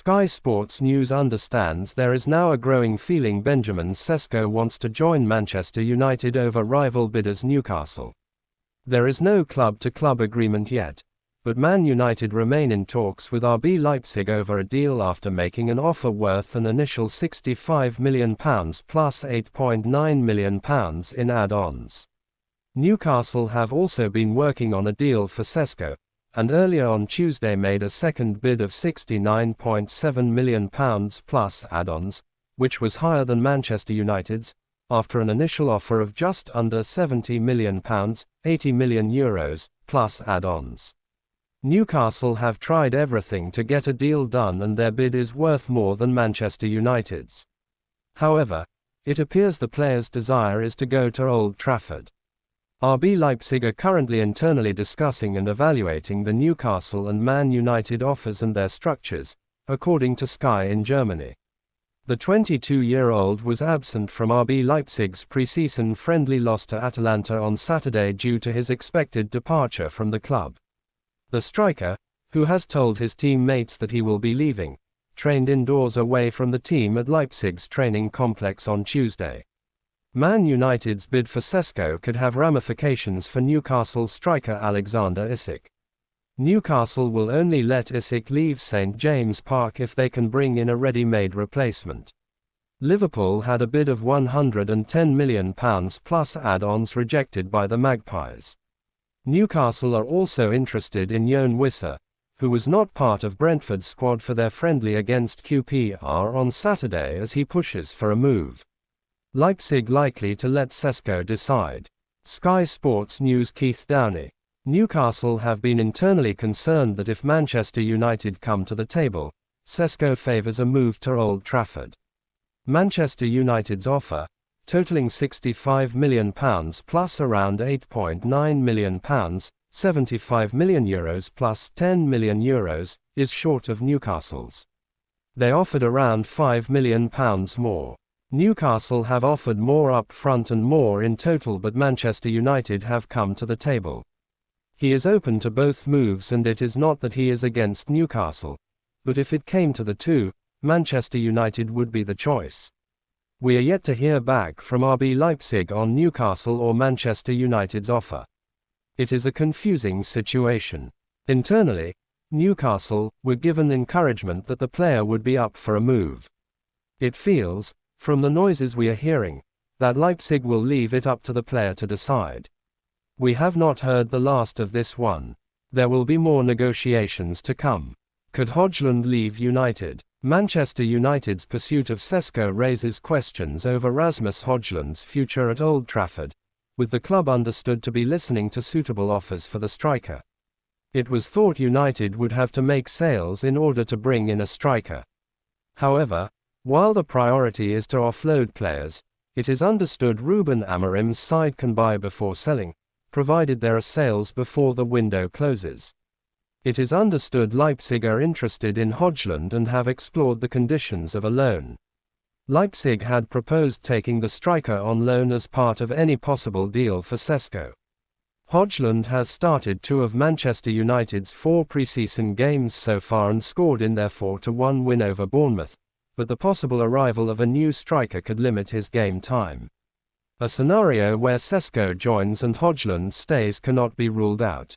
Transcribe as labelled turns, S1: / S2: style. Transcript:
S1: Sky Sports News understands there is now a growing feeling Benjamin Sesko wants to join Manchester United over rival bidders Newcastle. There is no club-to-club agreement yet, but Man United remain in talks with RB Leipzig over a deal after making an offer worth an initial £65 million plus £8.9 million in add-ons. Newcastle have also been working on a deal for Sesko, and earlier on Tuesday made a second bid of £69.7 million plus add-ons, which was higher than Manchester United's, after an initial offer of just under £70 million, €80 million, plus add-ons. Newcastle have tried everything to get a deal done and their bid is worth more than Manchester United's. However, it appears the player's desire is to go to Old Trafford. RB Leipzig are currently internally discussing and evaluating the Newcastle and Man United offers and their structures, according to Sky in Germany. The 22-year-old was absent from RB Leipzig's pre-season friendly loss to Atalanta on Saturday due to his expected departure from the club. The striker, who has told his teammates that he will be leaving, trained indoors away from the team at Leipzig's training complex on Tuesday. Man United's bid for Sesko could have ramifications for Newcastle striker Alexander Isak. Newcastle will only let Isak leave St James Park if they can bring in a ready-made replacement. Liverpool had a bid of £110 million plus add-ons rejected by the Magpies. Newcastle are also interested in Yoane Wissa, who was not part of Brentford's squad for their friendly against QPR on Saturday as he pushes for a move. Leipzig likely to let Sesko decide. Sky Sports News Keith Downey. Newcastle have been internally concerned that if Manchester United come to the table, Sesko favours a move to Old Trafford. Manchester United's offer, totaling £65 million plus around £8.9 million, €75 million plus €10 million, is short of Newcastle's. They offered around £5 million more. Newcastle have offered more up front and more in total, but Manchester United have come to the table. He is open to both moves and it is not that he is against Newcastle, but if it came to the two, Manchester United would be the choice. We are yet to hear back from RB Leipzig on Newcastle or Manchester United's offer. It is a confusing situation. Internally, Newcastle were given encouragement that the player would be up for a move. It feels, from the noises we are hearing, that Leipzig will leave it up to the player to decide. We have not heard the last of this one. There will be more negotiations to come. Could Højlund leave United? Manchester United's pursuit of Sesko raises questions over Rasmus Højlund's future at Old Trafford, with the club understood to be listening to suitable offers for the striker. It was thought United would have to make sales in order to bring in a striker. However, while the priority is to offload players, it is understood Ruben Amorim's side can buy before selling, provided there are sales before the window closes. It is understood Leipzig are interested in Højlund and have explored the conditions of a loan. Leipzig had proposed taking the striker on loan as part of any possible deal for Sesko. Højlund has started 2 of Manchester United's 4 pre-season games so far and scored in their 4-1 win over Bournemouth, but the possible arrival of a new striker could limit his game time. A scenario where Sesko joins and Højlund stays cannot be ruled out.